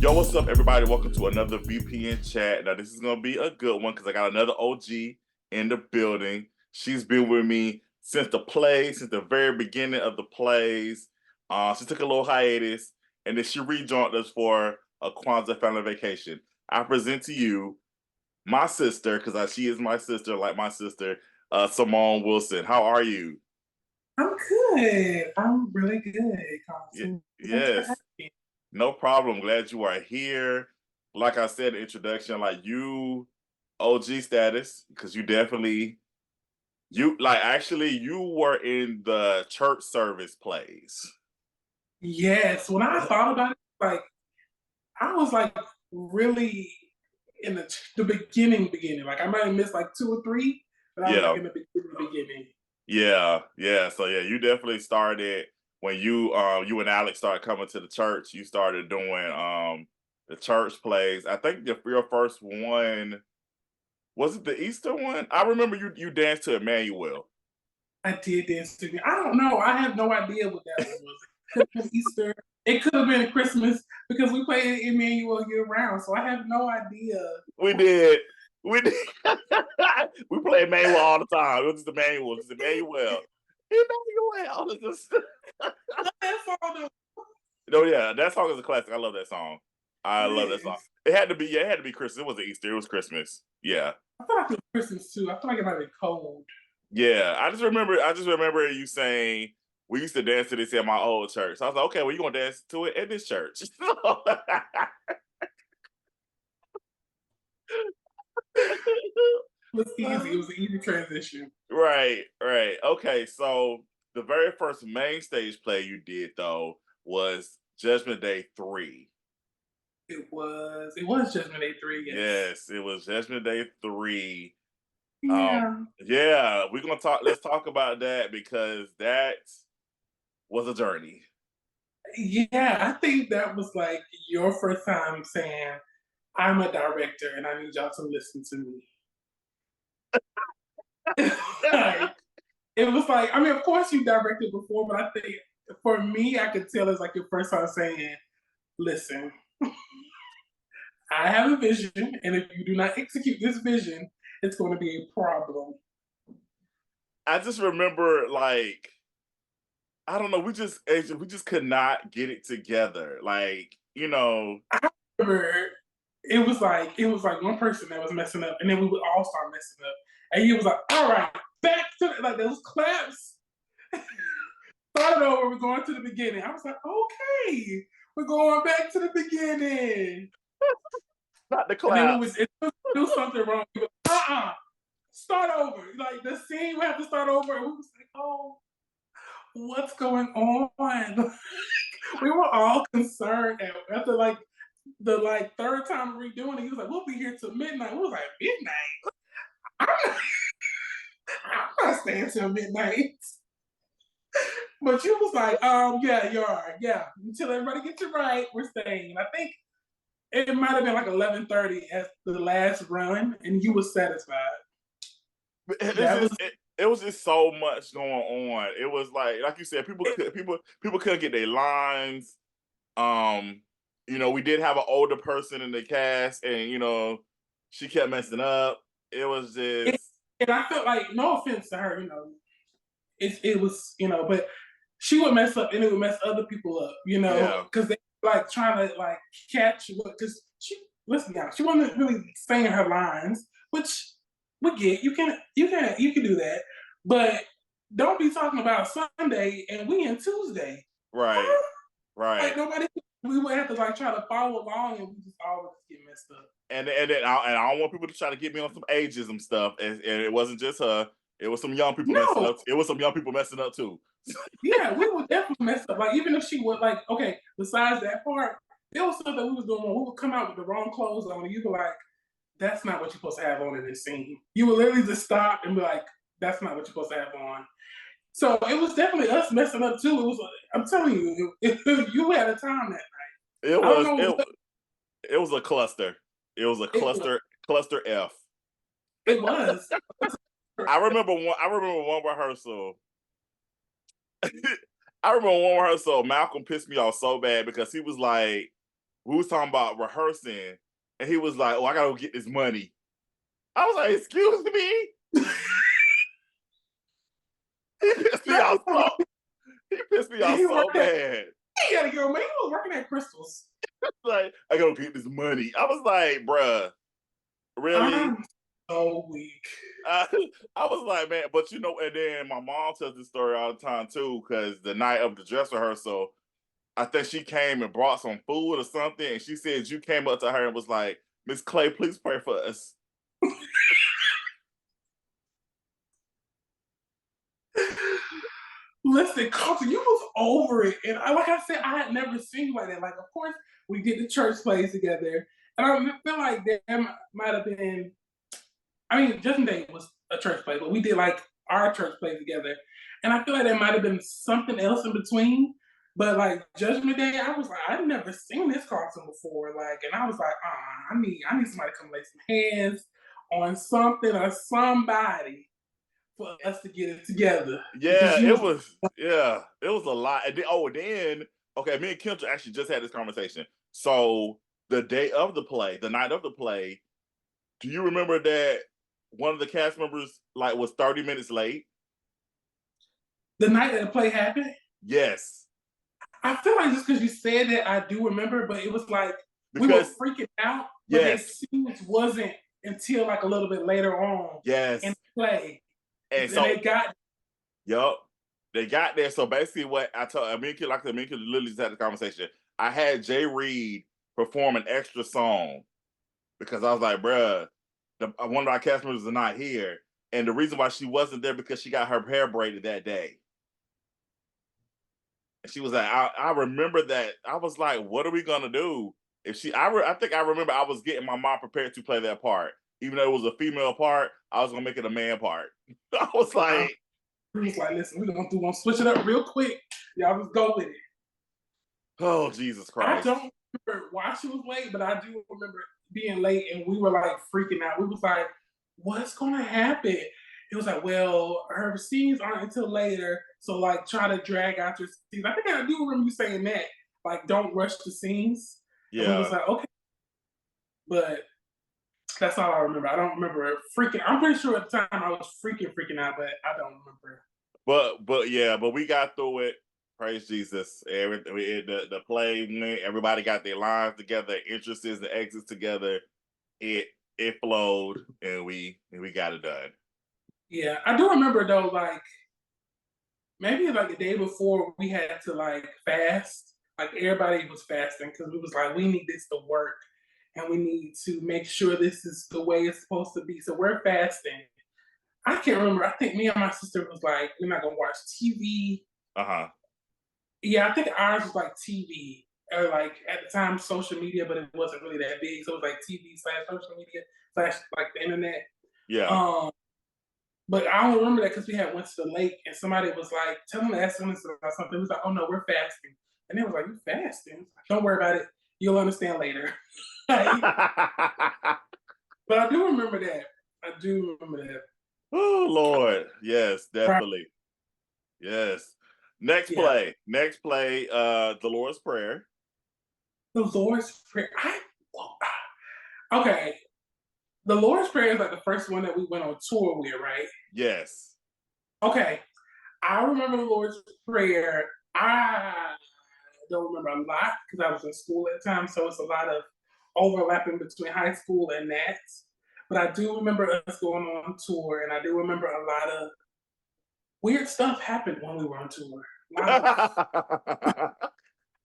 Yo, what's up, everybody? Welcome to another VPN chat. Now, this is going to be a good one because I got another OG in the building. She's been with me since the very beginning of the plays. She took a little hiatus, and then she rejoined us for a Kwanzaa Family Vacation. I present to you my sister, because she is my sister, like my sister, Simone Wilson. How are you? I'm good. I'm really good, Y- Carlton. Thanks for having yes. me. No problem. Glad you are here. Like I said in the introduction, like you OG status, because you were in the church service plays. Yes, when I thought about it, like I was like really in the beginning. Like I might have missed like two or three, but I was like Yeah, in the beginning. yeah. So yeah, you definitely started when you and Alex started coming to the church. You started doing the church plays. I think your first one was it the Easter one? I remember you danced to Emmanuel. I did dance to me. I don't know. I have no idea what that one was. It could have been Easter. It could have been Christmas because we played Emmanuel year round. So I have no idea. We did. We did. We play Emmanuel all the time. It was just Emmanuel. Just Emmanuel. Emmanuel. That song, No, yeah, that song is a classic. I love that song. I it love that song. is. It had to be, yeah, it had to be Christmas. It wasn't Easter. It was Christmas. Yeah. I feel like it's Christmas too. I feel like it might be cold. Yeah. I just remember you saying we used to dance to this at my old church. So I was like, okay, well, you're gonna dance to it at this church. It was easy. It was an easy transition. Right. Okay, so the very first main stage play you did though was Judgment Day 3. It was Judgment Day 3, yes. Yes, it was Judgment Day 3. Yeah. Yeah, let's talk about that because that was a journey. Yeah, I think that was like your first time saying, I'm a director and I need y'all to listen to me. Like, it was like, I mean, of course you directed before, but I think for me, I could tell it's like your first time saying, listen, I have a vision, and if you do not execute this vision, it's going to be a problem. I just remember like I don't know, we just could not get it together. Like, I remember it was like one person that was messing up, and then we would all start messing up. And he was like, "All right, back to like those claps. Start it over. We're going to the beginning." I was like, "Okay, we're going back to the beginning." not the And then we claps. would do something wrong. We would, start over. Like the scene, we have to start over. And we was like, "Oh, what's going on?" We were all concerned after like the like third time redoing it. He was like, "We'll be here till midnight." We was like, "Midnight? I'm not, I'm not staying till midnight." But you was like, yeah, you are. Yeah. Until everybody gets it right, we're staying. And I think it might have been like 11:30 at the last run, and you were satisfied. It's That was it was just so much going on. It was like you said, it. people couldn't get their lines. Um, we did have an older person in the cast, and she kept messing up. It was it just and I felt like, no offense to her, it was, but she would mess up and it would mess other people up, yeah, because they like trying to like catch what because she listen now, she wasn't really saying her lines, which we get. You can do that. But don't be talking about Sunday and we in Tuesday. right, Huh? right. Like nobody we would have to like try to follow along and we just always get messed up. And I don't want people to try to get me on some ageism stuff. And it wasn't just her. It was some young people messing No, up. It was some young people messing up too. yeah, we would definitely mess up. Like even if she would like, okay, besides that part, there was stuff that we was doing wrong. We would come out with the wrong clothes on, and you'd be like, "That's not what you're supposed to have on in this scene." You would literally just stop and be like, "That's not what you're supposed to have on." So it was definitely us messing up too. It was, I'm telling you, you had a time that night. It I don't was know it what it was a cluster. It was a it was. cluster F. It was. I remember one rehearsal. I remember one rehearsal. Malcolm pissed me off so bad because he was like, we was talking about rehearsing, and he was like, "Oh, I gotta go get this money." I was like, "Excuse me." He pissed me off so. He pissed me off so bad. He gotta go, man. He was working at Crystals. Like, I gotta get this money. I was like, bruh, really? I'm so weak. I was like, man, but you know, and then my mom tells this story all the time too, because the night of the dress rehearsal, I think she came and brought some food or something, and she said you came up to her and was like, "Miss Clay, please pray for us." Listen, Carlton, you was over it. And like I said, I had never seen you like that. Like, of course, we did the church plays together. And I feel like there might have been, I mean, Judgment Day was a church play, but we did like our church play together. And I feel like there might have been something else in between. But like Judgment Day, I was like, I've never seen this Carlton before. Like, and I was like, I need somebody to come lay some hands on something or somebody for us to get it together. Yeah, it was a lot. And then, okay, me and Kendra actually just had this conversation. So the day of the play, the night of the play, do you remember that one of the cast members like was 30 minutes late? The night that the play happened? Yes. I feel like just because you said that, I do remember, but it was like we were freaking out, but the scenes wasn't until like a little bit later on in the play. And so they got they got there. So basically what I told me and Kid literally just had the conversation. I had Jay Reed perform an extra song because I was like, bruh, one of our cast members are not here. And the reason why she wasn't there because she got her hair braided that day. And she was like, I remember that. I was like, what are we gonna do? If I think I remember I was getting my mom prepared to play that part. Even though it was a female part, I was gonna make it a man part. I was like, listen, we're gonna switch it up real quick. Y'all just go with it. Oh, Jesus Christ. I don't remember why she was late, but I do remember being late and we were like freaking out. We was like, what's gonna happen? It was like, well, her scenes aren't until later, so like try to drag out your scenes. I think I do remember you saying that, like don't rush the scenes. Yeah. And we was like, okay. But that's all I remember. I don't remember freaking. I'm pretty sure at the time I was freaking out, but I don't remember. But we got through it. Praise Jesus. The play went, everybody got their lines together, entrances and exits together. It flowed and we got it done. Yeah, I do remember though, like maybe like the day before we had to like fast. Like everybody was fasting because we was like, we need this to work and we need to make sure this is the way it's supposed to be. So we're fasting. I can't remember. I think me and my sister was like, we're not gonna watch TV. Yeah, I think ours was like TV or like at the time social media, but it wasn't really that big. So it was like TV/social media / like the internet. Yeah. But I don't remember that because we had went to the lake and somebody was like, tell them to ask them about something. It was like, oh no, we're fasting. And they was like, you fasting? Like, don't worry about it. You'll understand later. But I do remember that. I do remember that. Oh Lord. Yes, definitely. Yes. Next play. The Lord's Prayer. The Lord's Prayer. Okay. The Lord's Prayer is like the first one that we went on tour with, right? Yes. Okay. I remember the Lord's Prayer. I don't remember a lot because I was in school at the time, so it's a lot of overlapping between high school and that. But I do remember us going on tour, and I do remember a lot of weird stuff happened when we were on tour.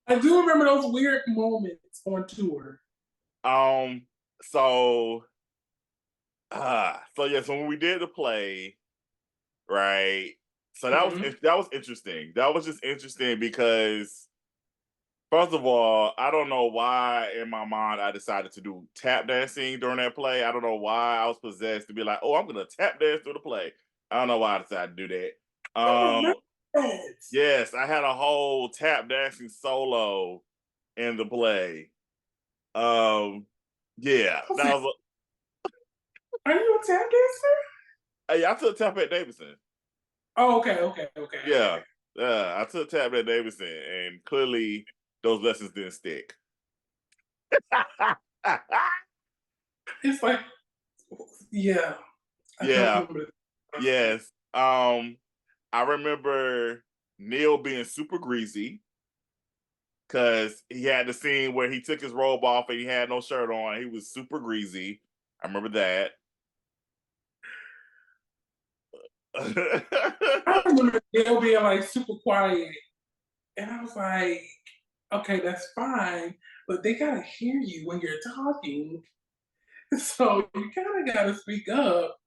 I do remember those weird moments on tour. So when we did the play, right? So that was interesting. That was just interesting because first of all, I don't know why in my mind I decided to do tap dancing during that play. I don't know why I was possessed to be like, oh, I'm gonna tap dance through the play. I don't know why I decided to do that. Yes, I had a whole tap dancing solo in the play. Yeah, that was. Are you a tap dancer? Hey, I took tap at Davidson. Oh, okay. Yeah, I took tap at Davidson, and clearly those lessons didn't stick. It's like, yeah. I don't Yeah. remember. Yes. I remember Neil being super greasy because he had the scene where he took his robe off and he had no shirt on. He was super greasy. I remember that. I remember Dale being like super quiet, and I was like, okay, that's fine, but they gotta hear you when you're talking, so you kind of gotta speak up.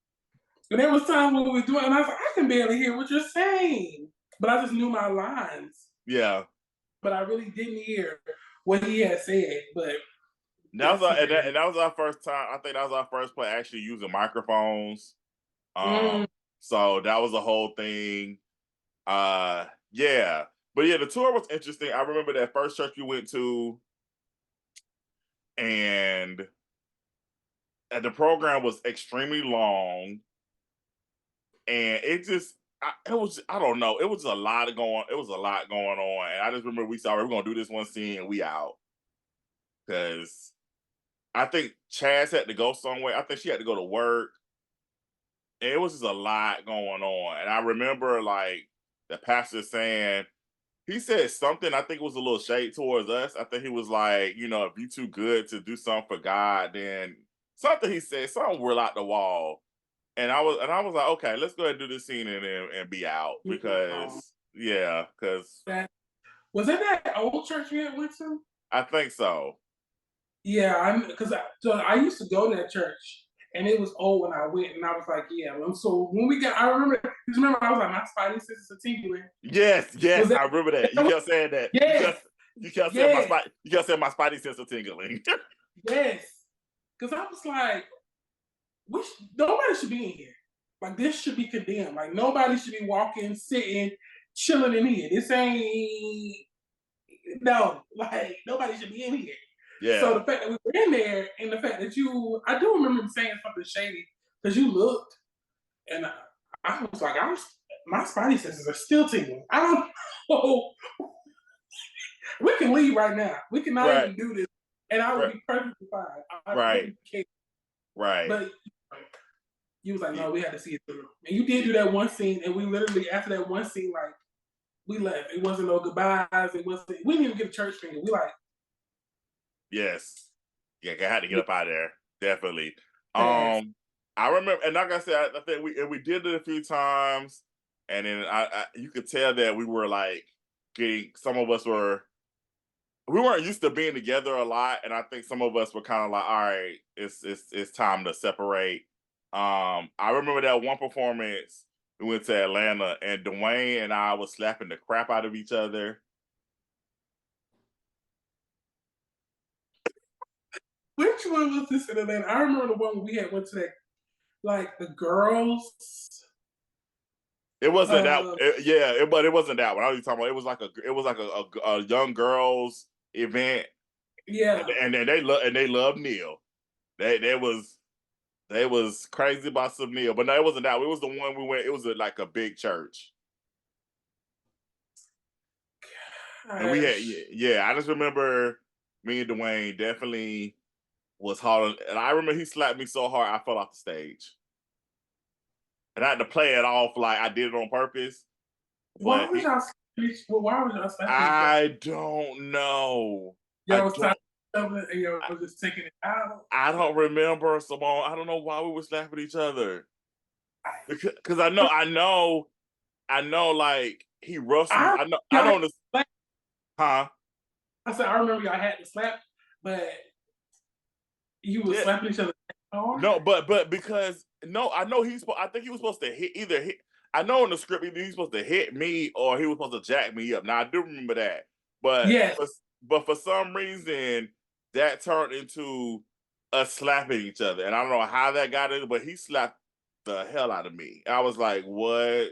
And there was times when we were doing, and I was like, I can barely hear what you're saying, but I just knew my lines, Yeah. but I really didn't hear what he had said. But That was that's our, here. and that was our first time. I think that was our first play actually using microphones. Mm, So that was a whole thing. Yeah. But yeah, the tour was interesting. I remember that first church we went to, and the program was extremely long, and it was, I don't know, it was a lot going, it was a lot going on, and I just remember we saw we're gonna do this one scene and we out because I think Chaz had to go somewhere. I think she had to go to work. And it was just a lot going on, and I remember like the pastor saying, he said something, I think it was a little shade towards us. I think he was like, you know, if you too good to do something for God, then something he said, something real out the wall. And I was like, okay, let's go ahead and do this scene and be out because yeah, because that was that old church we had went to. I think so. Yeah, I'm because so I used to go to that church, and it was old when I went, and I was like, yeah. So when we got, I remember, just remember, I was like, my spidey senses are tingling. Yes, Was yes, that? I remember that. You kept saying that. Yes, You kept saying yes, you kept saying my spidey sense of tingling. yes. Because I was like, nobody should be in here. Like this should be condemned. Like nobody should be walking, sitting, chilling in here. This ain't no. Like nobody should be in here. So Yeah. the fact that we were in there, and the fact that I do remember him saying something shady because you looked, and I was like, my spidey senses are still tingling. I don't know. We can leave right now. We cannot Right. even do this, and I would Right. be perfectly fine. I Right. wouldn't care. Right. But you was like, no, we had to see it through. And you did do that one scene, and we literally after that one scene, like we left. It wasn't no goodbyes. It wasn't. We didn't even get a church finger. We like, Yes. Yeah, I had to get yeah, up out of there. Definitely. fast. I remember, and like I said, I think we did it a few times, and then you could tell that we were like getting, some of us we weren't used to being together a lot, and I think some of us were kind of like, all right, it's time to separate. I remember that one performance we went to Atlanta, and Dwayne and I was slapping the crap out of each other. Which one was this in Atlanta? I remember the one we had went to that, like the girls. It wasn't that, Uh, but it wasn't that one. I was talking about. It was like a young girls event, yeah, and they loved Neil. They was crazy about some Neil, but no, it wasn't that. It was the one we went. It was like a big church, and we had, gosh. yeah. I just remember me and Dwayne definitely was hollering, and I remember he slapped me so hard I fell off the stage, and I had to play it off like I did it on purpose. Why But was y'all? Why was y'all slapping each other? I don't know. I Y'all was don't. talking something, and y'all was just taking it out. I don't remember, Simone. I don't know why we were slapping each other. Because I know, like he rushed me. I I y'all know this, slap. huh? I said I remember y'all had to slap, but you was Yeah, slapping each other hard. no, but because no, I know I think he was supposed to hit. I know in the script either he's supposed to hit me or he was supposed to jack me up. Now I do remember that, but Yes. for some reason that turned into us slapping each other, and I don't know how that got in, but he slapped the hell out of me. I was like, what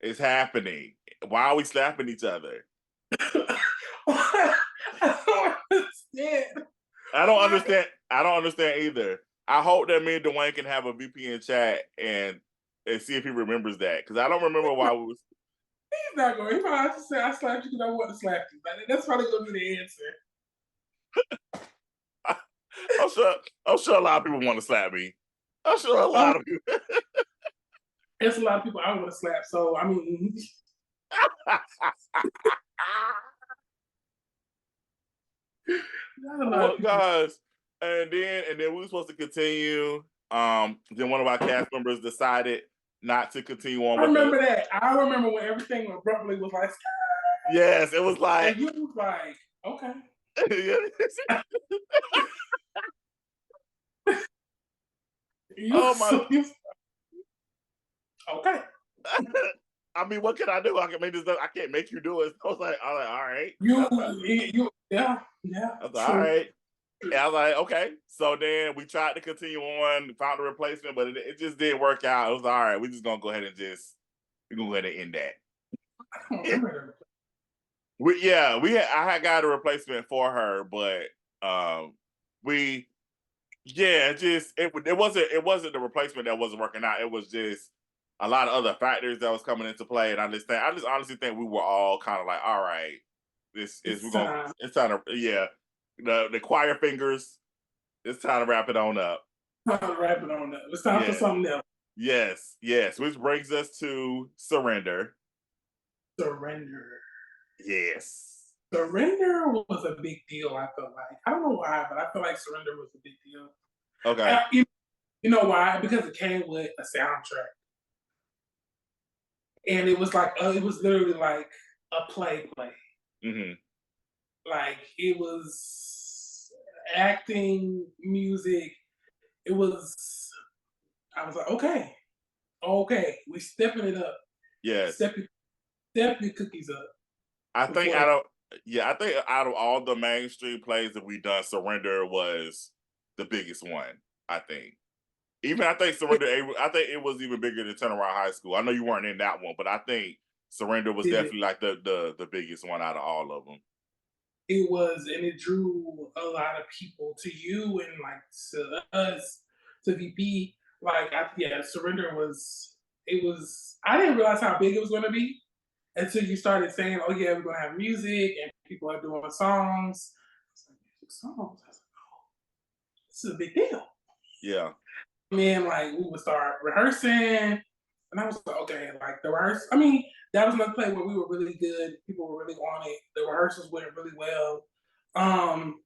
is happening? Why are we slapping each other? I don't understand. I don't Why? understand. I don't understand either. I hope that me and Dwayne can have a VPN chat and see if he remembers that, because I don't remember why we was. He's not going. He probably just say I slapped you because I want to slap you. Like, that's probably gonna be the answer. I'm sure a lot of people want to slap me. I'm sure a lot of people. There's a lot of people I want to slap. So I mean, not a lot of Oh people. gosh. And then we were supposed to continue. Then one of our cast members decided not to continue on I with us. remember that. I remember when everything abruptly was like, Yes, it was like and you was like, okay. You oh my so you okay. I mean, what can I do? I can make this. I can't make you do it. I was like, all right. Yeah, I was like, all true. right. And I was like, okay. So then we tried to continue on, found a replacement, but it just didn't work out. It was all right. We're just gonna go ahead and we're gonna go ahead and end that. I don't remember that. I had got a replacement for her, but we it wasn't the replacement that wasn't working out. It was just a lot of other factors that was coming into play, and I just honestly think we were all kind of like, all right, It's time. it's time to the choir fingers. It's time to wrap it on up. Time to wrap it on up. It's time for Yeah, something else. yes. Which brings us to surrender. Surrender. Yes. Surrender was a big deal. I feel like I don't know why, but I feel like Surrender was a big deal. Okay. You know why? Because it came with a soundtrack, and it was like it was literally like a play. Mm-hmm. Like it was acting, music. It was. I was like, okay, okay, we stepping it up. Yes. Step step your cookies up I think before they. I think out of all the mainstream plays that we've done, Surrender was the biggest one. I think. Even I think Surrender. I think it was even bigger than Turnaround High School. I know you weren't in that one, but I think Surrender was Did it. definitely like the biggest one out of all of them. It was, and it drew a lot of people to you and like to us, to VP. Like, yeah, Surrender was. It was. I didn't realize how big it was going to be until you started saying, "Oh yeah, we're going to have music and people are doing songs." I was like, music songs. I was like, "Oh, this is a big deal." Yeah. And then like we would start rehearsing, and I was like, okay, like the rehearsal. I mean, that was another play where we were really good. People were really on it. The rehearsals went really well. Um,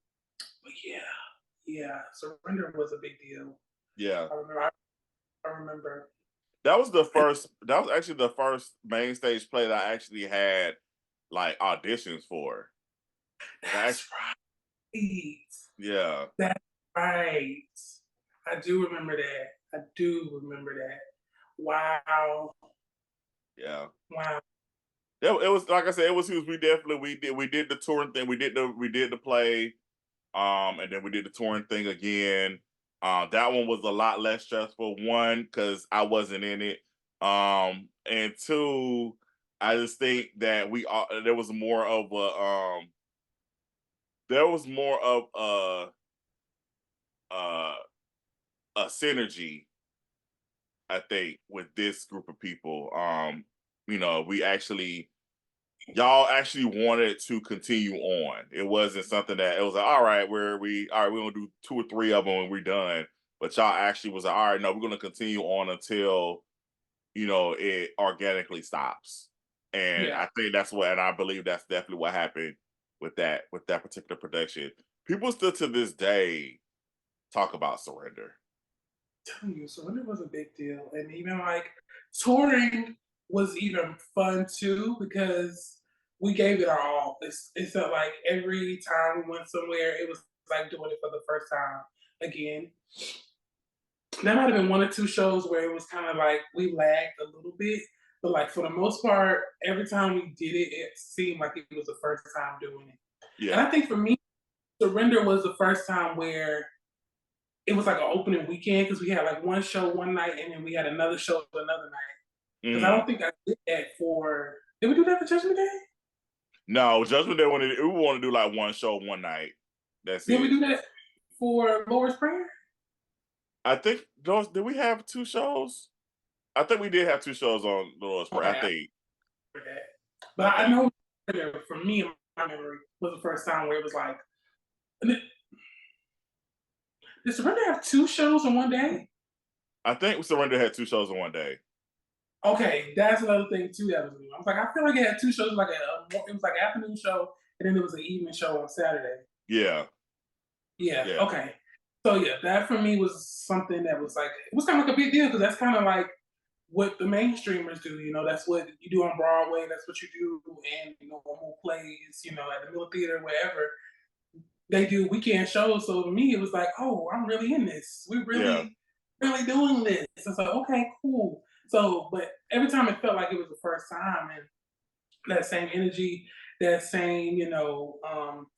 but yeah, Surrender was a big deal. Yeah. I remember. I remember. That was the first. That was actually the first main stage play that I actually had like auditions for. That's right. Yeah. That's right. I do remember that. I do remember that. Wow. Yeah. Wow. It was like I said, it was huge. We did the touring thing. We did the play. And then we did the touring thing again. That one was a lot less stressful. One, because I wasn't in it. And two, I just think that there was more of a a synergy, I think, with this group of people. We actually y'all actually wanted to continue on. It wasn't something that it was like, all right, we're gonna do two or three of them and we're done. But y'all actually was like, all right, no, we're gonna continue on until it organically stops. And Yeah. I think and I believe that's definitely what happened with that particular production. People still to this day talk about Surrender. Telling you, Surrender was a big deal. And even like touring was even fun too because we gave it our all. It felt like every time we went somewhere, it was like doing it for the first time again. There might have been one or two shows where it was kind of like we lagged a little bit, but like for the most part, every time we did it, it seemed like it was the first time doing it. And Yeah. I think for me, Surrender was the first time where it was like an opening weekend because we had like one show one night and then we had another show another night. Because I Mm. don't think I did that for. Did we do that for Judgment Day? No, Judgment Day we want to do like one show one night. That's Did we it. do that for Lord's Prayer? I think those did we have two shows? I think we did have two shows on the Lord's Prayer. Okay, I think. for that. I But I think. know for me, in my memory, was the first time where it was like, Did Surrender have 2 shows in one day? I think Surrender had 2 shows in one day. Okay, that's another thing too that was new. I was like, I feel like it had 2 shows, like it was like an afternoon show, and then there was an evening show on Saturday. Yeah, Yeah, yeah, okay. So yeah, that for me was something that was like it was kind of like a big deal because that's kind of like what the mainstreamers do. You know, that's what you do on Broadway. That's what you do in normal plays. You know, at the Mill Theater, wherever they do weekend shows. So to me, it was like, oh, I'm really in this. We're yeah, really doing this. It's like, okay, cool. So, but every time it felt like it was the first time, and that same energy, that same,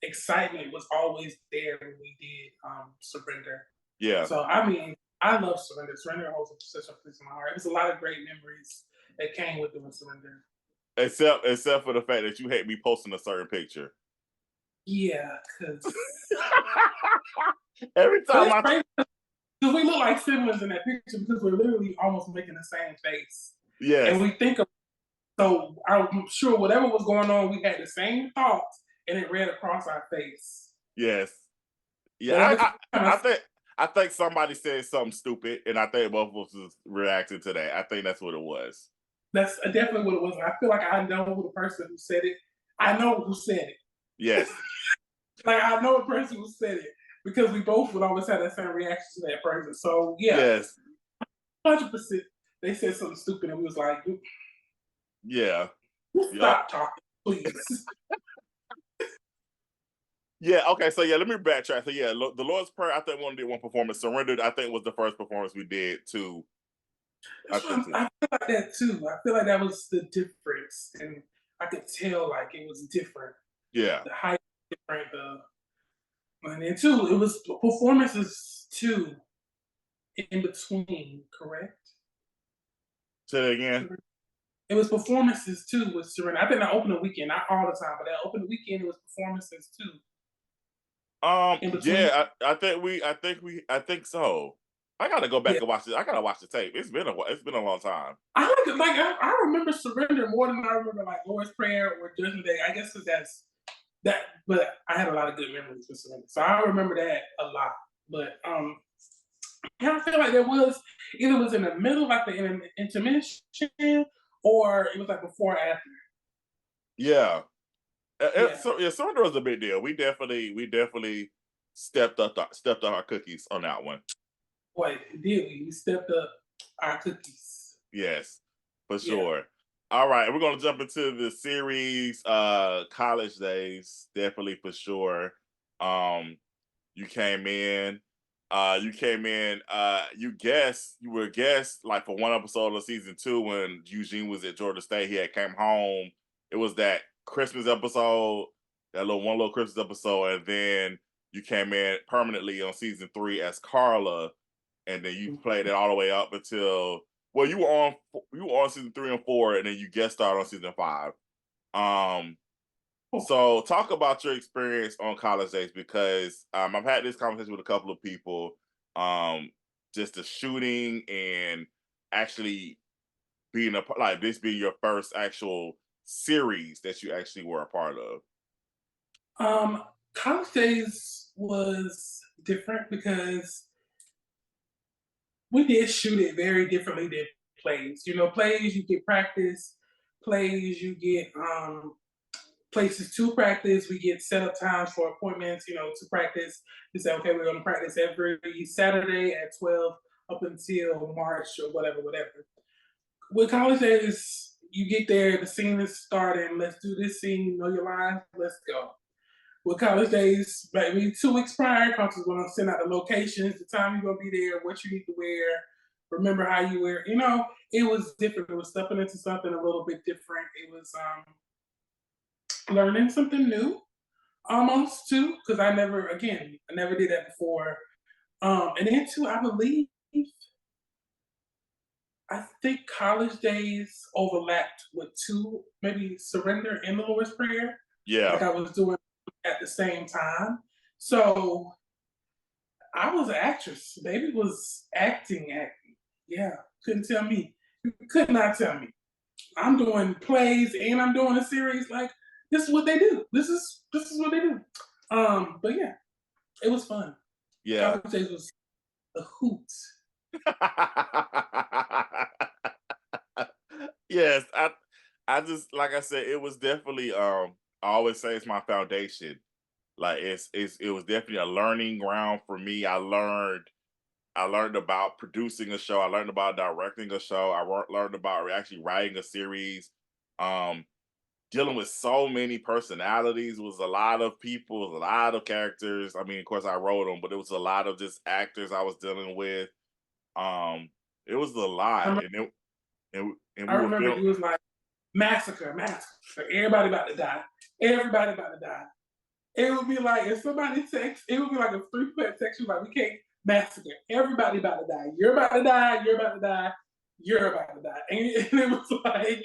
excitement was always there when we did Surrender. yeah. So, I mean, I love Surrender. Surrender holds such a place in my heart. There's a lot of great memories that came with doing Surrender. Except for the fact that you hate me posting a certain picture. Yeah, because Every time I we look like siblings in that picture because we're literally almost making the same face. And yes, we think of, so I'm sure whatever was going on, we had the same thoughts and it read across our face. yes. Yeah, But every time I think somebody said something stupid, and I think both of us was reacting to that. I think that's what it was. that's definitely what it was. I feel like I know who the person who said it. I know who said it. Yes, Like I know the person who said it because we both would always have that same reaction to that person. So yeah, yes, 100%. They said something stupid and we was like, yeah, yep. stop talking, please. Yeah, okay, so yeah, let me backtrack. So yeah, the Lord's Prayer, I think we only did one performance. Surrendered, I think was the first performance we did too. I think too. I feel like that too. I feel like that was the difference, and I could tell like it was different. Yeah. The height was different. And then too, it was performances too in between. Correct. Say that again. It was performances too with Serena. I think that opening weekend, not all the time, but that opening weekend, it was performances too in between. Yeah, I think so. I gotta go back Yeah, and watch it. I gotta watch the tape. It's been a long time. I like it. Like I remember Surrender more than I remember like Lord's Prayer or Judgment Day. I guess because that's that. But I had a lot of good memories with Surrender, so I remember that a lot. But yeah, I feel like there was either it was in the middle, like the intermission, or it was like before or after. Yeah. Yeah. So yeah, Surrender was a big deal. We definitely stepped up our cookies on that one. Boy, did we? We stepped up our cookies. Yes, for Yeah. sure. All right, we're gonna jump into the series College Days, definitely for sure. Um you came in, you were a guest like for one episode of season 2 when Eugene was at Georgia State. He had came home. It was that Christmas episode, that little Christmas episode, and then you came in permanently on season 3 as Carla, and then you played it all the way up until, well, you were on season 3 and 4, and then you guest starred on season 5. Um, so talk about your experience on College Days, because I've had this conversation with a couple of people. Just the shooting and actually being like this being your first actual series that you actually were a part of. College Days was different because we did shoot it very differently than plays. You know, plays you get practice, plays you get places to practice. We get set up times for appointments, to practice. We say, okay, we're gonna practice every Saturday at 12 up until March or whatever. With College Days, you get there, the scene is starting, let's do this scene, you know your lines, let's go. With College Days, maybe 2 weeks prior, coach is going to send out the locations, the time you're going to be there, what you need to wear, remember how you wear. It was different. It was stepping into something a little bit different. It was learning something new, almost too, because I never did that before. And then too, I think College Days overlapped with 2, maybe Surrender and the Lord's Prayer. Yeah. Like I was doing at the same time. So I was an actress. Baby was acting. Yeah, couldn't tell me. You could not tell me. I'm doing plays and I'm doing a series. Like this is what they do. This is what they do. But yeah, it was fun. Yeah. Copper Chase was a hoot. Yes, I just like I said, it was definitely I always say it's my foundation. Like it was definitely a learning ground for me. I learned about producing a show. I learned about directing a show. Learned about actually writing a series. Um, Dealing with so many personalities. It was a lot of people, it was a lot of characters. I mean, of course, I wrote them, but it was a lot of just actors I was dealing with. Um, it was a I lot, remember, and I we were remember film. you was like, massacre, massacre. Everybody about to die. Everybody about to die. It would be like if somebody text, it would be like a three-part section like we can't massacre. Everybody about to die. You're about to die. You're about to die. You're about to die. And it was like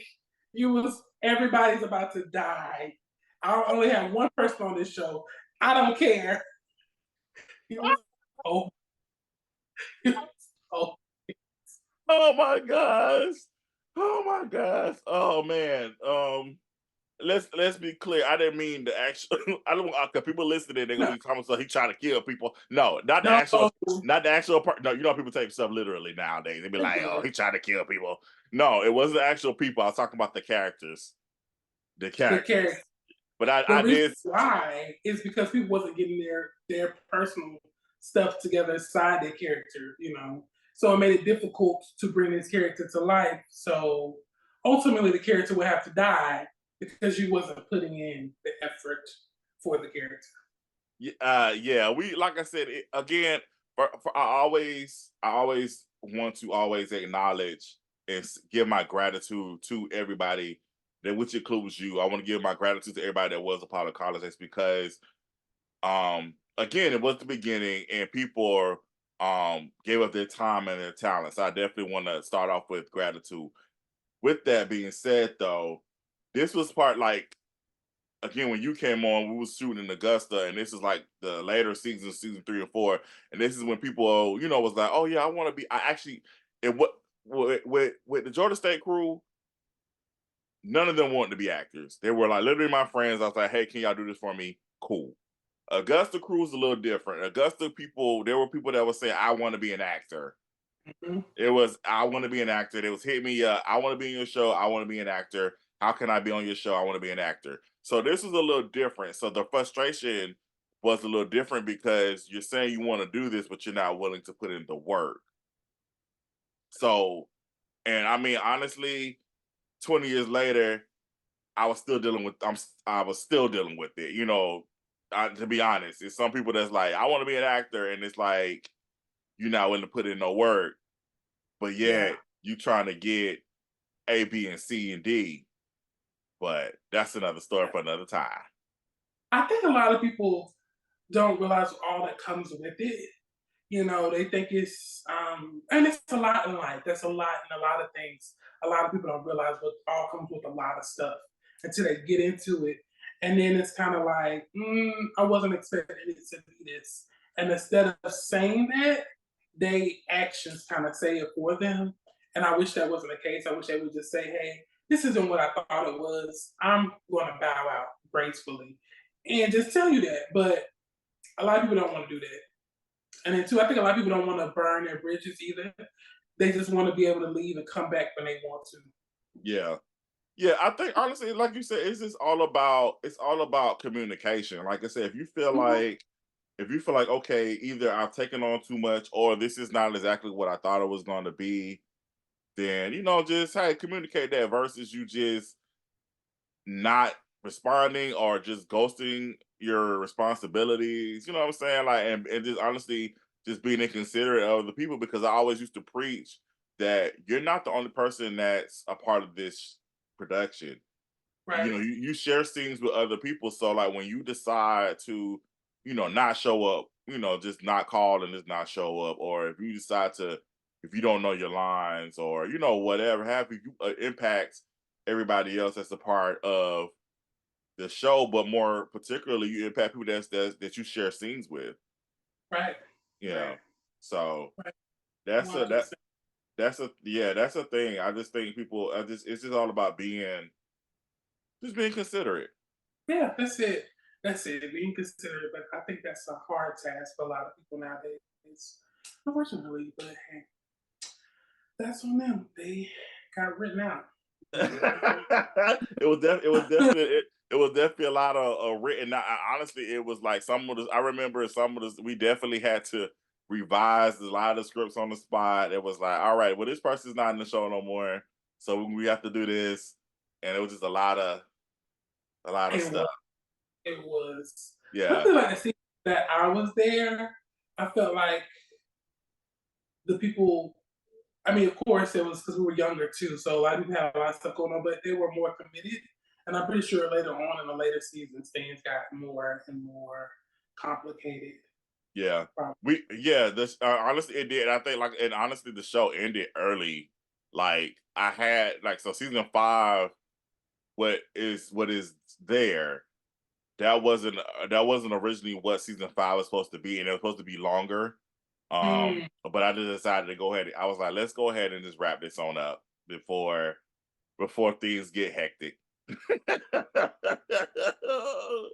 you was everybody's about to die. I only have one person on this show. I don't care. It was oh, it was, oh. Oh my gosh! Oh my gosh! Oh man! Let's be clear. I didn't mean the actual. I don't want cause people listening. They're gonna No, be commenting. So he trying to kill people. No, not the no, actual. Not the actual part. No, you know people take stuff literally nowadays. They be like, "Oh, he trying to kill people." No, it wasn't the actual people. I was talking about the characters. The the characters. character. But The I reason did. why is because people wasn't getting their personal stuff together inside their character, you know. So it made it difficult to bring this character to life. So ultimately, the character would have to die because you wasn't putting in the effort for the character. Yeah, we like I said again. I always want to always acknowledge and give my gratitude to everybody that, which includes you. I want to give my gratitude to everybody that was a part of college. That's because, again, it was the beginning, and people gave up their time and their talents. I definitely want to start off with gratitude. With that being said, though, this was part like again, when you came on, we was shooting in Augusta, and this is like the later seasons, season 3 and 4, and this is when people, was like, "Oh yeah, I want to be." I actually, and what with the Georgia State crew, none of them wanted to be actors. They were like literally my friends. I was like, "Hey, can y'all do this for me?" Cool. Augusta crew is a little different. Augusta people, there were people that would say, "I want to be an actor." Mhm. It was, "I want to be an actor." It was, "Hit me up. I want to be in your show. I want to be an actor. How can I be on your show? I want to be an actor." So this is a little different. So the frustration was a little different because you're saying you want to do this, but you're not willing to put in the work. So, and I mean, honestly, 20 years later, I was still dealing with, I was still dealing with it. To be honest, it's some people that's like, "I want to be an actor," and it's like, you're not willing to put in no work, but Yeah, yet you trying to get A, B, and C and D. But that's another story for another time. I think a lot of people don't realize all that comes with it. You know, they think it's and it's a lot in life. That's a lot in a lot of things. A lot of people don't realize what all comes with a lot of stuff until they get into it. And then it's kind of like, I wasn't expecting it to be this. And instead of saying that, they actions kind of say it for them. And I wish that wasn't the case. I wish they would just say, hey, this isn't what I thought it was. I'm going to bow out gracefully and just tell you that. But a lot of people don't want to do that. And then two, I think a lot of people don't want to burn their bridges either. They just want to be able to leave and come back when they want to. Yeah. Yeah, I think honestly, like you said, it's all about communication. Like I said, Mhm. if you feel like okay, either I've taken on too much or this is not exactly what I thought it was going to be, then just hey, communicate that versus you just not responding or just ghosting your responsibilities. You know what I'm saying? Like, and just honestly, just being inconsiderate of the people because I always used to preach that you're not the only person that's a part of this production. Right. You share scenes with other people. So, like, when you decide to, not show up, just not call and just not show up, or if you decide to, if you don't know your lines or, whatever have you, impacts everybody else that's a part of the show, but more particularly, you impact people that you share scenes with. Right. You Right. know, so Right. that's One a hundred that percent. that's a yeah that's a thing. I just think people, it's just all about being considerate. Yeah, that's it. That's it, being considerate, but I think that's a hard task for a lot of people nowadays, unfortunately. But hey, that's on them. They got written out. It was definitely a lot of written. Honestly, it was like some of the. I remember some of the. We definitely had to revise a lot of the scripts on the spot. It was like, all right, well, this person's not in the show no more, so we have to do this, and it was just a lot of It stuff. was. It was. But I Yeah, feel like the scene that I was there, I felt like the people. I mean, of course, it was because we were younger too, so I didn't have a lot of stuff going on, but they were more committed. And I'm pretty sure later on in the later seasons, things got more and more complicated. yeah. Probably. This honestly it did. I think and honestly the show ended early. Like I had like so season 5 what is there that wasn't originally what season 5 was supposed to be, and it was supposed to be longer. Mm, But I just decided to go ahead. I was like, let's go ahead and just wrap this on up before things get hectic.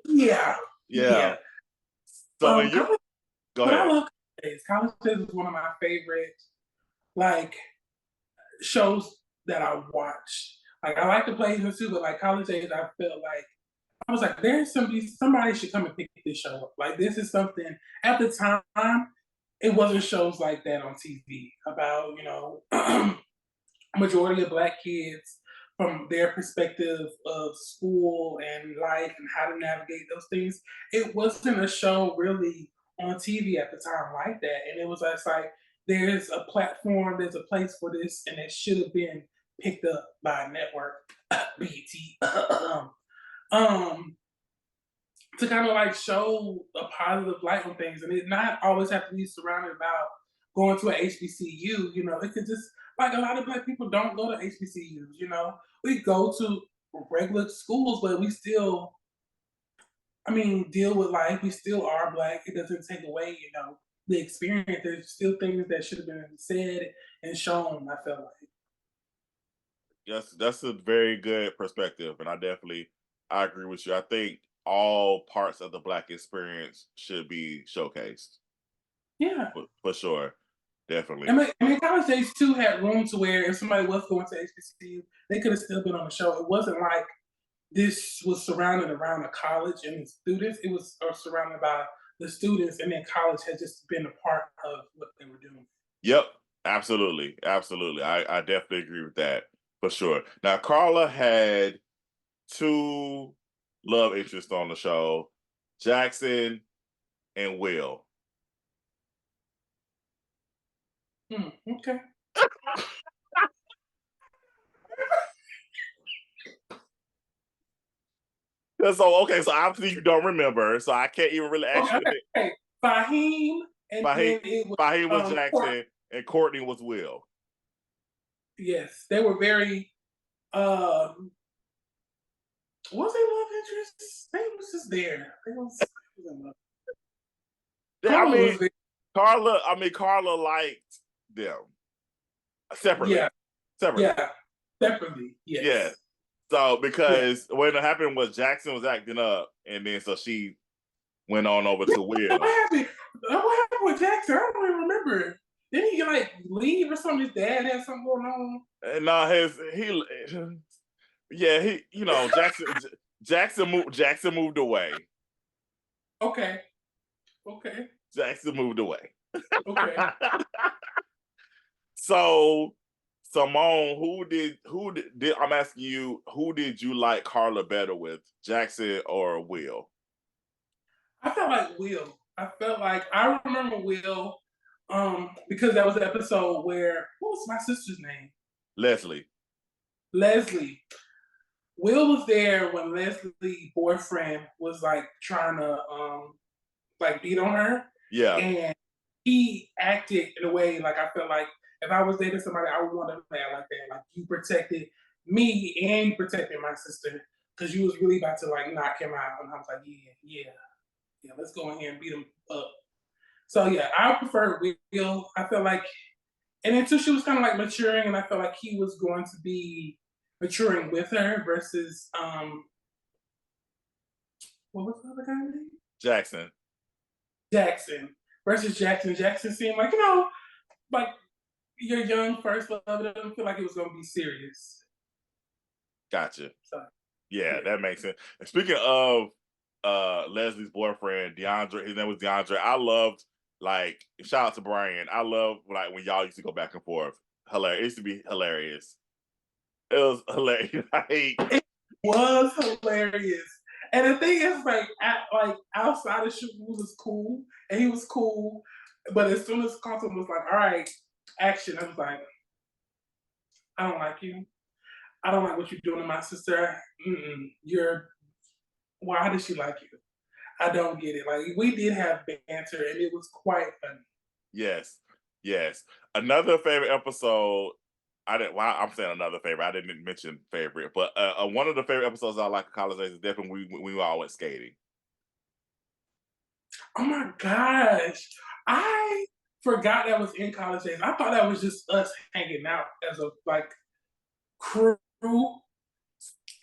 yeah, Yeah. yeah. So and you College, go but I ahead. love College Days. College Days is one of my favorite like shows that I watched. Like I like the plays too, but like College Days, I felt like I was like, there's somebody should come and pick this show up. Like this is something at the time. It wasn't shows like that on TV about majority of Black kids from their perspective of school and life and how to navigate those things. It wasn't a show really on TV at the time like that, and it was just like there's a platform, there's a place for this, and it should have been picked up by a network, BT. um, to kind of like show a positive light on things and it not always have to be surrounded about going to an HBCU, it could just like a lot of Black people don't go to HBCUs. We go to regular schools, but we still, I mean, deal with life. We still are Black. It doesn't take away, the experience. There's still things that should have been said and shown, I feel like. Yes, that's a very good perspective, and I agree with you. I think all parts of the Black experience should be showcased Yeah. for sure, I definitely. mean, College Days too had room to where if somebody was going to HBCU, they could have still been on the show. It wasn't like this was surrounded around the college and the students. It was surrounded by the students, and then college had just been a part of what they were doing. Yep, absolutely, absolutely. I definitely agree with that for sure. Now, Carla had two love interests on the show, Jackson and Will. Okay. So okay, so obviously you don't remember, so I can't even really ask Okay. you. Okay. Fahim, and Fahim, then it was Fahim was Court. Jackson and Courtney was Will. Yes, they were very. Was they love interests? They was just there. They was. I Carla mean, was very. Carla liked them separately. Yeah. Separately. Yeah. Separately. Yes. Yeah. So Yeah. because what happened was Jackson was acting up, and then so she went on over to Will. What happened? What happened with Jackson? I don't even remember. Didn't he like leave or something? His dad had something going on. And now Jackson moved away. Okay. Okay. Jackson moved away. Okay. So Simone, I'm asking you, who did you like Carla better with, Jackson or Will? I felt like Will. I remember Will, because that was the episode where what was my sister's name? Leslie. Leslie. Will was there when Leslie's boyfriend was like trying to like beat on her. Yeah. And he acted in a way like I felt like if I was dating somebody, I would want to act like that. Like you protected me and you protected my sister because you was really about to like knock him out. And I was like, yeah, let's go in here and beat him up. So yeah, I prefer Will. I felt like, and until she was kind of like maturing, and I felt like he was going to be maturing with her versus what was the other guy's name? Jackson. Jackson versus Jackson. Jackson seemed like, like your young first love. It doesn't feel like it was gonna be serious. Gotcha. So, Yeah, that makes sense. And speaking of Leslie's boyfriend, DeAndre, his name was DeAndre. I loved, like, shout out to Brian. I love, like, when y'all used to go back and forth. Hilarious. It used to be hilarious. It was hilarious. it was hilarious. And the thing is, like, outside of shoot, we was cool, and he was cool. But as soon as Carlton was like, "All right, action," I was like, "I don't like you. I don't like what you're doing to my sister. Why does she like you? I don't get it." Like, we did have banter, and it was quite funny. Yes. Yes. Another favorite episode. I'm saying another favorite. I didn't mention favorite, but one of the favorite episodes I like of College Days is definitely when we all went skating. Oh my gosh. I forgot that was in College Days. I thought that was just us hanging out as a crew.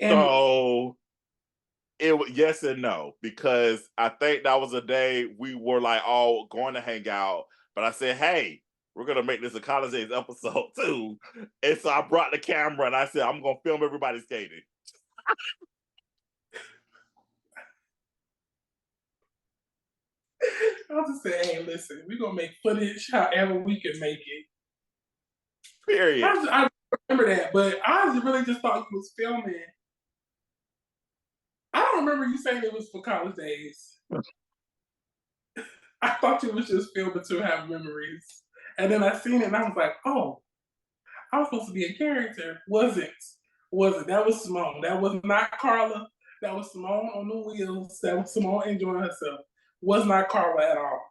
And So yes and no, because I think that was a day we were like all going to hang out, but I said, hey, we're gonna make this a College Days episode too. And so I brought the camera and I said, I'm gonna film everybody skating. I was just saying, hey, listen, we're gonna make footage however we can make it. Period. I remember that, but I really just thought you was filming. I don't remember you saying it was for College Days. I thought you was just filming to have memories. And then I seen it and I was like, oh, I was supposed to be a character. Wasn't. That was Simone. That was not Carla. That was Simone on the wheels. That was Simone enjoying herself. Was not Carla at all.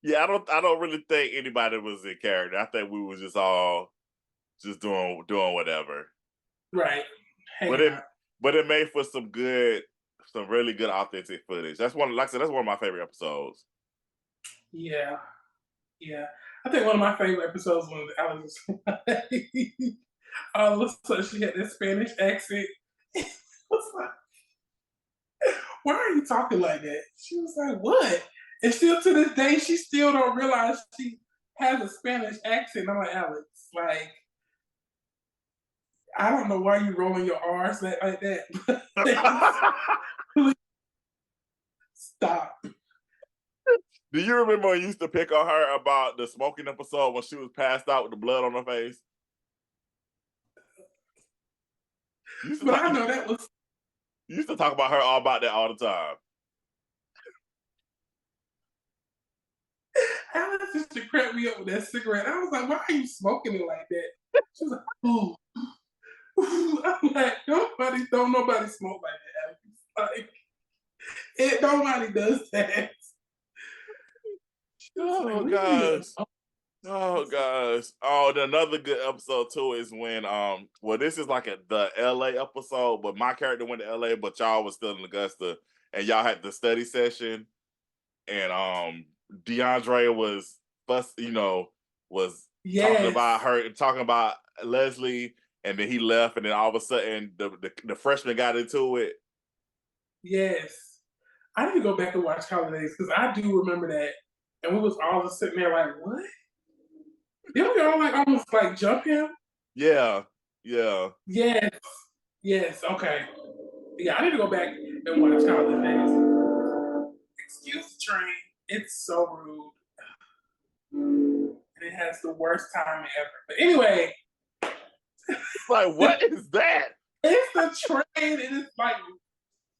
Yeah, I don't really think anybody was in character. I think we was just all just doing whatever. Right. But it made for some really good authentic footage. That's one, like I said, that's one of my favorite episodes. Yeah. Yeah. I think one of my favorite episodes was Alex. All of a sudden she had that Spanish accent. Was like, why are you talking like that? She was like, what? And still to this day, she still don't realize she has a Spanish accent. I'm like, Alex, like, I don't know why you rolling your R's like that. Please stop. Do you remember when you used to pick on her about the smoking episode when she was passed out with the blood on her face? But I know that was. You used to talk about her all about that all the time. Alex used to crack me up with that cigarette. I was like, why are you smoking it like that? She was like, ooh. I'm like, don't nobody smoke like that, Alex. Like, nobody does that. Oh gosh. Oh gosh. Oh, another good episode too is when well, this is like the LA episode, but my character went to LA, but y'all was still in Augusta, and y'all had the study session, and DeAndre was was talking about Leslie, and then he left, and then all of a sudden the freshman got into it. Yes. I need to go back and watch College Days because I do remember that. And we was all just sitting there like, what? Didn't we all like almost like jump him? Yeah. Yeah. Yes. Okay. Yeah, I need to go back and watch College Days. Excuse the train. It's so rude. And it has the worst timing ever. But anyway. Like, what is that? It's the train. It is like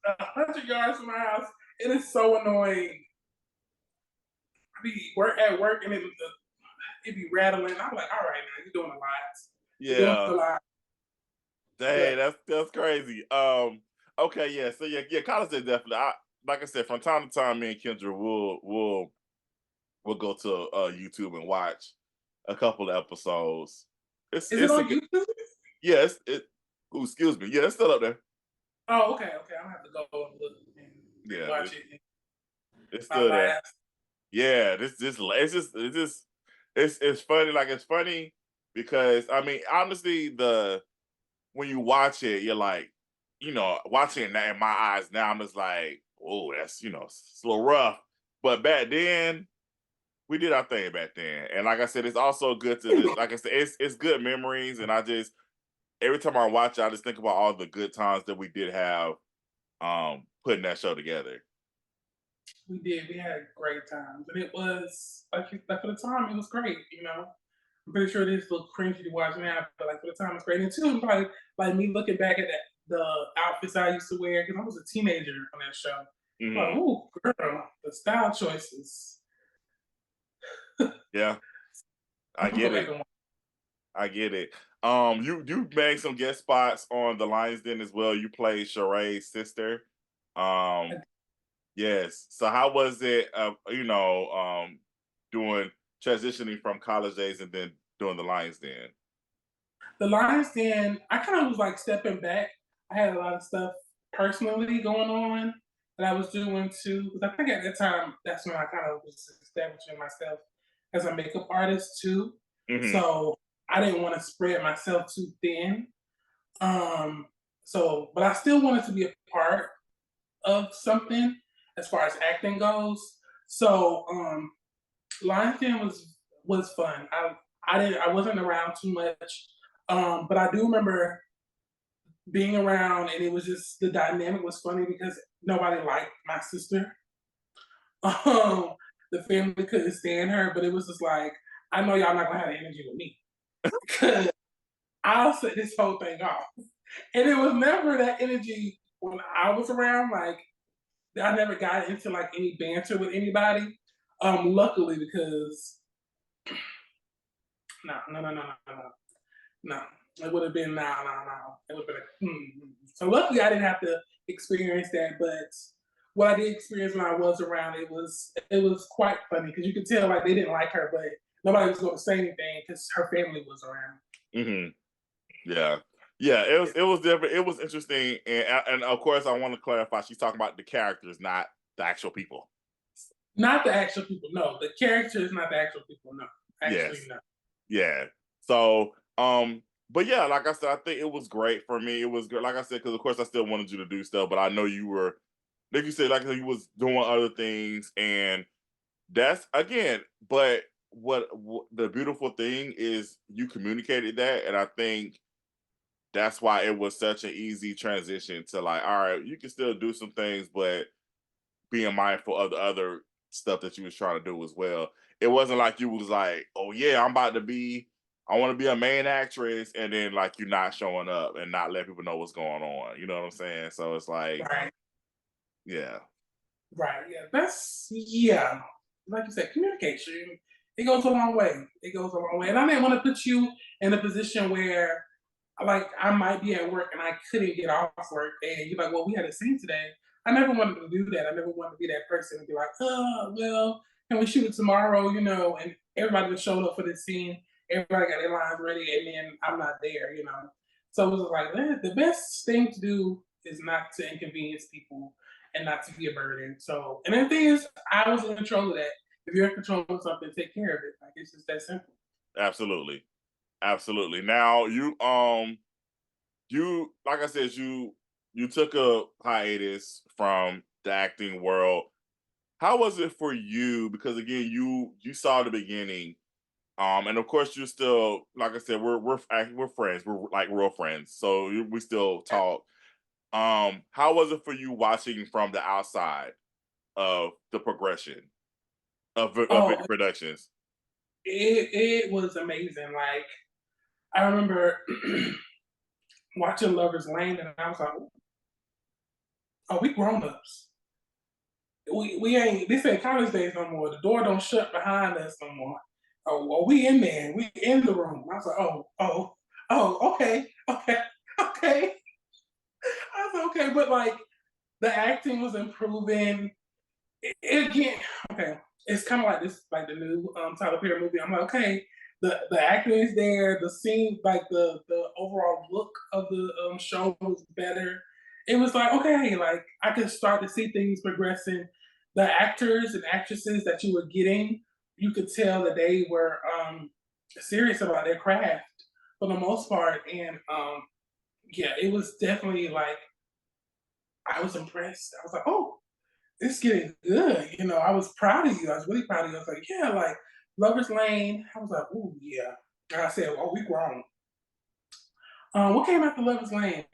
100 yards from my house. It is so annoying. I be at work and it be rattling. I'm like, all right, now you're doing a lot. Yeah. Dang, that's crazy. Okay, yeah. So yeah, College Days definitely. Like I said, from time to time, me and Kendra will go to YouTube and watch a couple of episodes. Is it on YouTube? Yes. Excuse me. Yeah, it's still up there. Oh, okay. I'll have to go and look and watch it. It's still there. Yeah, it's funny. Like, it's funny because I mean, honestly, when you watch it, you're like, watching it now in my eyes now, I'm just like, oh, that's it's a little rough. But back then, we did our thing back then. And like I said, it's also good to just, like I said, it's good memories. And I just every time I watch it, I just think about all the good times that we did have putting that show together. We did. We had great times, and it was like for the time, it was great. I'm pretty sure it is a little cringy to watch now, but like for the time, it's great. And two, probably like me looking back at the outfits I used to wear because I was a teenager on that show. Like, Hmm. oh, girl, the style choices. Yeah, I I'm gonna go get back it. and watch. I get it. You made some guest spots on the Lions Den as well. You played Sheree's sister. Um, yes. So how was it? Doing transitioning from college days and then doing the Lions Den. The Lyons Den, I kind of was like stepping back. I had a lot of stuff personally going on that I was doing too. Because I think at that time, that's when I kind of was establishing myself as a makeup artist too. Hmm. So I didn't want to spread myself too thin. Um, but I still wanted to be a part of something as far as acting goes. So Lyons Den was fun. I wasn't around too much, but I do remember being around, and it was just the dynamic was funny because nobody liked my sister. Um, the family couldn't stand her, but it was just like I know y'all not gonna have the energy with me because I'll set this whole thing off. And it was never that energy when I was around. Like I never got into like any banter with anybody. Luckily because no. No, it would have been no. It would have been So luckily, I didn't have to experience that. But what I did experience when I was around, it was quite funny because you could tell like they didn't like her, but nobody was going to say anything because her family was around. Hmm. Yeah. Yeah, it was different. It was interesting, and of course, I want to clarify. She's talking about the characters, not the actual people. Not the actual people. No, the character is not the actual people. No, actually, Yes. no. Yeah. So, but yeah, like I said, I think it was great for me. It was good, like I said, because of course I still wanted you to do stuff, but I know you were, like you said, like you was doing other things, and that's again. But what the beautiful thing is, you communicated that, and I think that's why it was such an easy transition to like, all right, you can still do some things, but being mindful of the other stuff that you was trying to do as well. It wasn't like you was like, oh yeah, I want to be a main actress, and then like you're not showing up and not let people know what's going on. You know what I'm saying? So it's like, Right, yeah, right. Yeah, yeah. Like you said, communication. It goes a long way. It goes a long way, and I didn't want to put you in a position where like I might be at work and I couldn't get off work, and you're like, "Well, we had a scene today." I never wanted to do that. I never wanted to be that person and be like, "Oh, well, can we shoot it tomorrow?" And everybody just showed up for the scene. Everybody got their lines ready, and then I'm not there. So it was like the best thing to do is not to inconvenience people and not to be a burden. So, and the thing is, I was in control of that. If you're in control of something, take care of it. Like it's just that simple. absolutely, absolutely. Now you like I said, you took a hiatus from the acting world. How was it for you? Because again, you saw the beginning. And of course, you're still, like I said, we're friends. We're like real friends, so we still talk. How was it for you watching from the outside of the progression of Oh, Victory Productions? it was amazing. Like I remember watching Lovers Lane, and I was like, "Oh, we grown ups. We ain't this ain't college days no more. The door don't shut behind us no more. Oh, we in there. We in the room." I was like, okay, okay." I was like, okay, but like the acting was improving. Again, okay, it's kind of like this, like the new Tyler Perry movie. I'm like, okay, the acting is there, the scene, like the overall look of the show was better. It was like, okay, like I could start to see things progressing. The actors and actresses that you were getting, you could tell that they were serious about their craft for the most part, and yeah, it was definitely like I was impressed. I was like, oh, it's getting good. You know, I was proud of you. I was really proud of you. I was like, yeah, like Lover's Lane. I was like, oh yeah. And I said, oh, we grown. What came after Lover's Lane?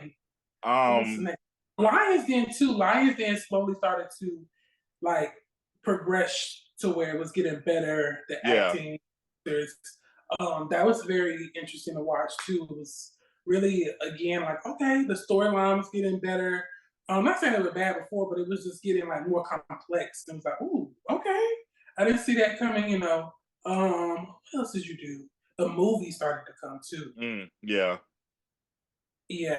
What was the Um, next? Lyons Den too. Lyons Den slowly started to like progress to where it was getting better. The yeah. acting, there's that was very interesting to watch too. It was really again like okay, the storyline was getting better. I'm not saying it was bad before, but it was just getting like more complex. And it was like, ooh, okay, I didn't see that coming. You know, what else did you do? The movie started to come too. Yeah. Yeah.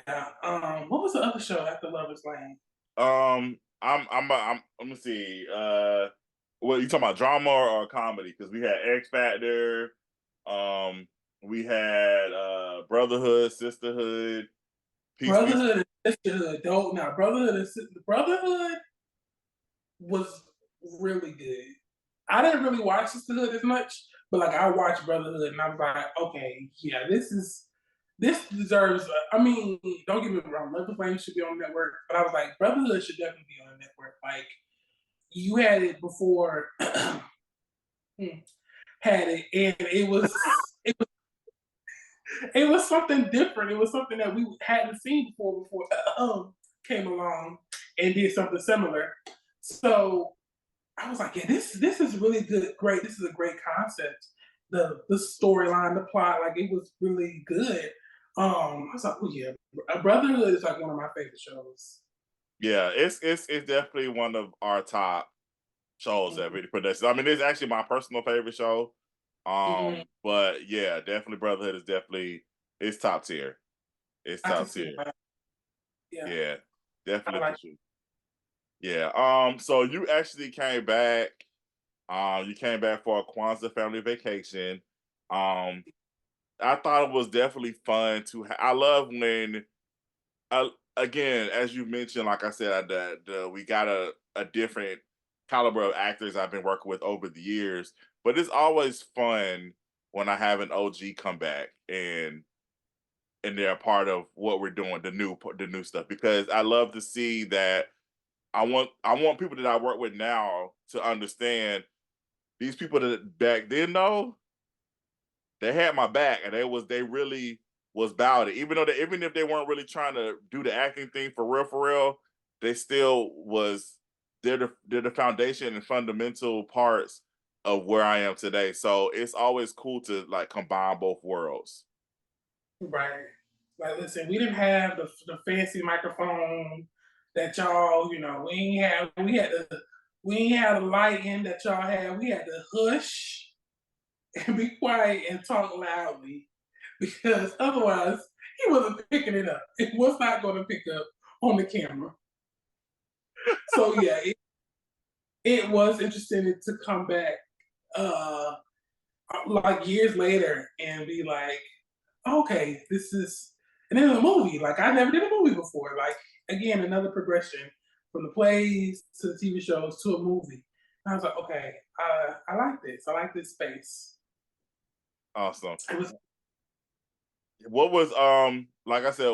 What was the other show after Lover's Lane? I'm let me see. What you talking about, drama or comedy? Because we had X Factor, um, we had Brotherhood, Sisterhood, Peace, Peace. Brotherhood and Sisterhood. Don't now. Brotherhood was really good. I didn't really watch Sisterhood as much, but like I watched Brotherhood and I was like, okay, yeah, this deserves. I mean, don't get me wrong, Love Flame should be on the network, but I was like, Brotherhood should definitely be on the network. Like you had it before, had it, and it was something different. It was something that we hadn't seen before came along and did something similar. So I was like, yeah, this is really good, great. This is a great concept. The storyline, the plot, like it was really good. I was like, oh yeah, Brotherhood is like one of my favorite shows. Yeah, it's definitely one of our top shows that Mhm. really productions. I mean, it's actually my personal favorite show. Mhm. But yeah, definitely Brotherhood is definitely it's top tier. It's I can top see tier. that. Yeah, Yeah, I definitely for like. sure. Yeah. So you actually came back. You came back for a Kwanzaa family vacation. Um, I thought it was definitely fun to. I love when, again, as you mentioned, like I said, we got a different caliber of actors I've been working with over the years. But it's always fun when I have an OG come back and they're a part of what we're doing, the new stuff. Because I love to see that. I want people that I work with now to understand these people that back then though they had my back and they really was about it. Even if they weren't really trying to do the acting thing for real, they still was they're the foundation and fundamental parts of where I am today. So it's always cool to like combine both worlds. Right. Like, listen, we didn't have the fancy microphone that y'all, you know, we ain't had the lighting that y'all had. We had to hush and be quiet and talk loudly because otherwise he wasn't picking it up. It was not going to pick up on the camera. So yeah, it was interesting to come back uh like years later and be like, okay, this is and then a movie. Like I never did a movie before. Like again, another progression from the plays to the TV shows to a movie. And I was like, okay, I like this. I like this space. Awesome. It was What was like I said,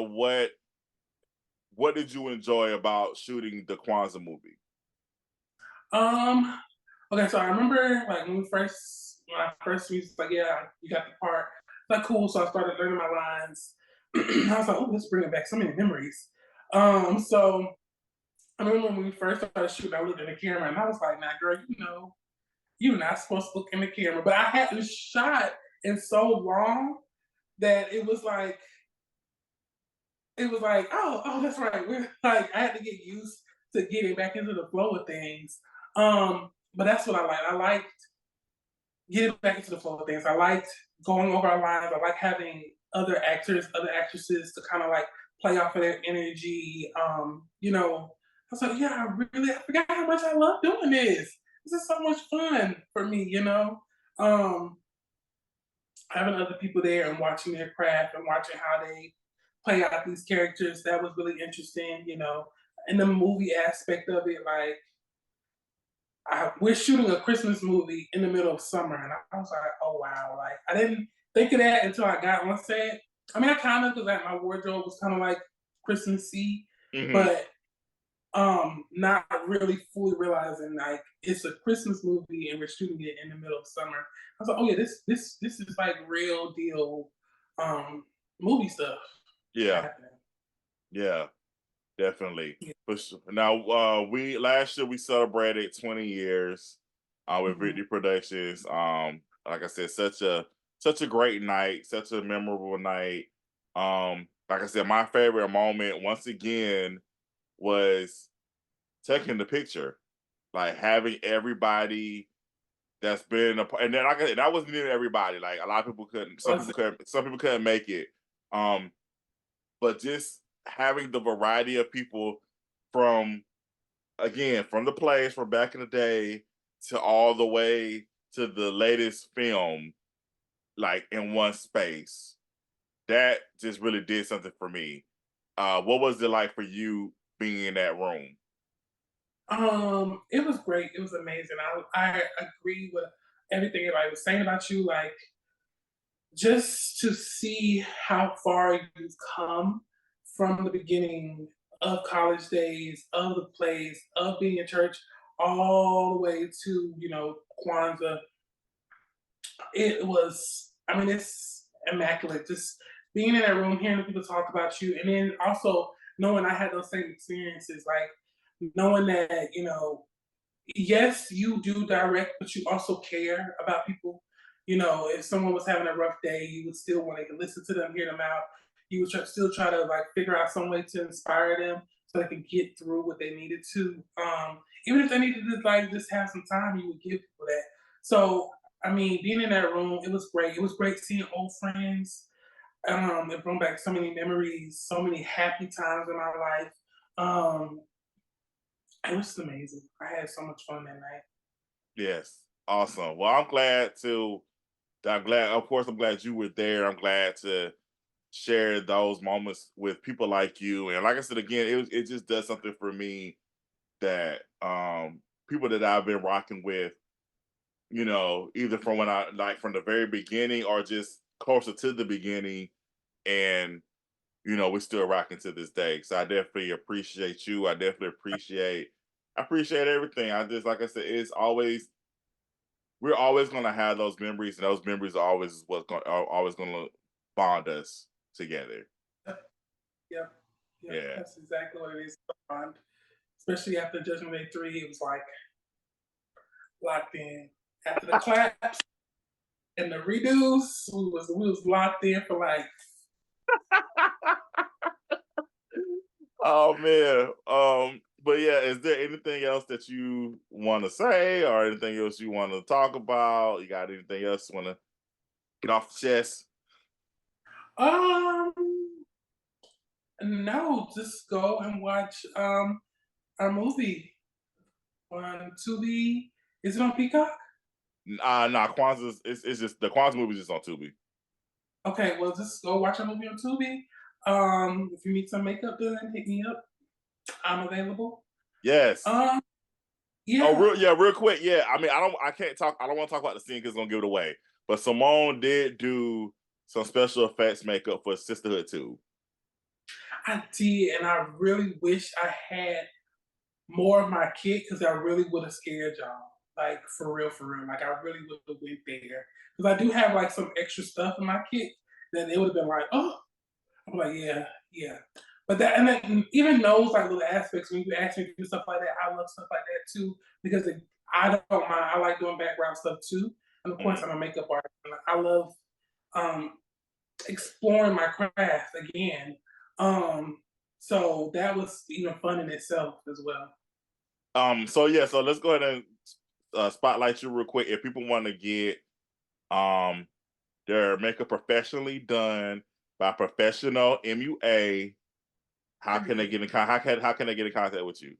what did you enjoy about shooting the Kwanzaa movie? um okay. So I remember like when I first was like, yeah, you got the part. Like cool. So I started learning my lines. I was like, oh, let's bring it back. So many memories. So I remember when we first started shooting, I looked at the camera and I was like, nah, girl, you know, you're not supposed to look in the camera. But I hadn't shot in so long that it was like, oh, that's right. We're like, I had to get used to getting back into the flow of things. But that's what I like. I liked getting back into the flow of things. I liked going over our lines. I like having other actors, other actresses to kind of like play off of their energy. You know, I was like, yeah, I forgot how much I love doing this. This is so much fun for me, you know. Um, Having other people there and watching their craft and watching how they play out these characters, that was really interesting, you know. And the movie aspect of it, like we're shooting a Christmas movie in the middle of summer, and I was like, oh wow, like I didn't think of that until I got on set. I mean, I kind of because like my wardrobe was kind of like Christmassy, Hmm. but not really fully realizing like it's a Christmas movie and we're shooting it in the middle of summer. I was like, oh yeah, this is like real deal um movie stuff Yeah, happening. yeah, definitely. Yeah. For sure. Now, we last year we celebrated 20 years with Mhm. Victory Productions. Like I said, such a great night, such a memorable night. Like I said, my favorite moment once again was taking the picture, like having everybody that's been a and then like I said, that wasn't even everybody. Like a lot of people couldn't, Was it? some people couldn't make it. Um, but just having the variety of people from again from the plays from back in the day to all the way to the latest film, like in one space, that just really did something for me. What was it like for you being in that room? It was great. It was amazing. I agree with everything everybody was saying about you. Like just to see how far you've come from the beginning of college days, of the plays, of being in church, all the way to Kwanzaa. It was, I mean, it's immaculate. Just being in that room, hearing people talk about you, and then also knowing I had those same experiences, like knowing that yes, you do direct, but you also care about people. If someone was having a rough day, you would still want to listen to them, hear them out. You would still try to like figure out some way to inspire them so they could get through what they needed to. Even if they needed to like just have some time, you would give people that. So I mean, being in that room, it was great. It was great seeing old friends. It brought back so many memories, so many happy times in my life. Um, it was amazing. I had so much fun that night. Yes, awesome. Well, I'm glad to. I'm glad, of course, I'm glad you were there. I'm glad to share those moments with people like you. And like I said again, it just does something for me that people that I've been rocking with, either from when I like from the very beginning or just closer to the beginning, and we're still rocking to this day. So I definitely appreciate you. I appreciate everything. I just like I said, it's always we're always gonna have those memories, and those memories are always are always gonna bond us together. Yep, yep, yep. Yeah. That's exactly what it is. Bond. Especially after Judgment Day 3, it was like locked in. After the claps and the redos, we was locked in for like Oh man. But yeah, is there anything else that you want to say, or anything else you want to talk about? You got anything else you want to get off the chest? um no, just go and watch our movie on Tubi. Is it on Peacock? Nah, Kwanzaa's it's just the Kwanzaa movie just on Tubi. Okay, well just go watch our movie on Tubi. If you need some makeup done, hit me up. I'm available. Yes. Um, Oh, yeah. real quick. Yeah, I mean, I can't talk. I don't want to talk about the scene because it's gonna give it away. But Simone did do some special effects makeup for Sisterhood too. I did, and I really wish I had more of my kit because I really would have scared y'all. Like for real, for real. Like I really would have went there because I do have like some extra stuff in my kit that they would have been like, oh, I'm like, yeah, yeah. But that and then even those like little aspects when you ask me to do stuff like that, I love stuff like that too because I don't mind. I like doing background stuff too, and of course Mhm. I'm a makeup artist. And I love um, exploring my craft again. Um, so that was fun in itself as well. So yeah, so let's go ahead and spotlight you real quick. If people want to get um their makeup professionally done by professional MUA, how can they Period. get in how can they get in contact with you?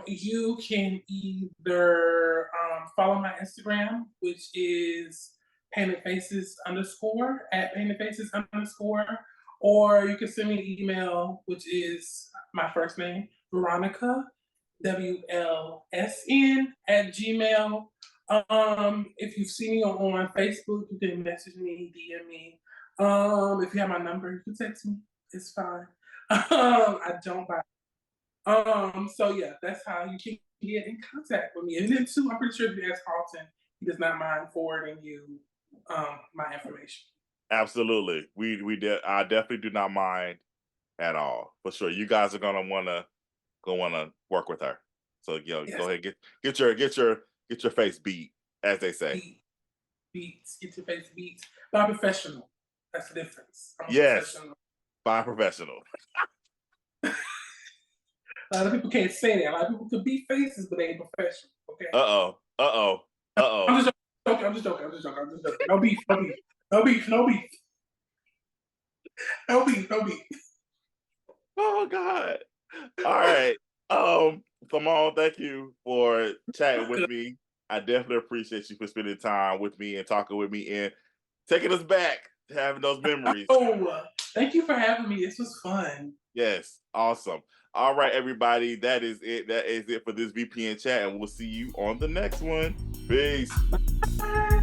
You can either follow my Instagram, which is painted faces underscore at painted faces underscore, or you can send me an email, which is my first name, Veronica, WLSN at Gmail. If you see me on Facebook, you can message me, DM me. If you have my number, you can text me. It's fine. I don't buy. So yeah, that's how you can get in contact with me. And then too, I'm pretty sure if you ask Carlton, he does not mind forwarding you my information. Absolutely. I definitely do not mind at all. For sure. You guys are gonna work with her. So Yes, go ahead, get your face beat, as they say. beat, beats, get your face beats by a professional. That's the difference. I'm a Yes, professional. by a professional. A lot of people can't say that. A lot of people could beat faces, but they ain't professional. Okay. Uh-oh. Uh-oh. I'm Uh-oh. just joking. I'm just joking. I'm just joking. I'm just joking. No beef. No beef. No beef. No beef. No beef. No beef. Oh God. All right. Simone, thank you for chatting with me. I definitely appreciate you for spending time with me and talking with me and taking us back to having those memories. Oh, thank you for having me. This was fun. Yes, awesome. All right, everybody. That is it. That is it for this VPN chat, and we'll see you on the next one. Peace. Bye.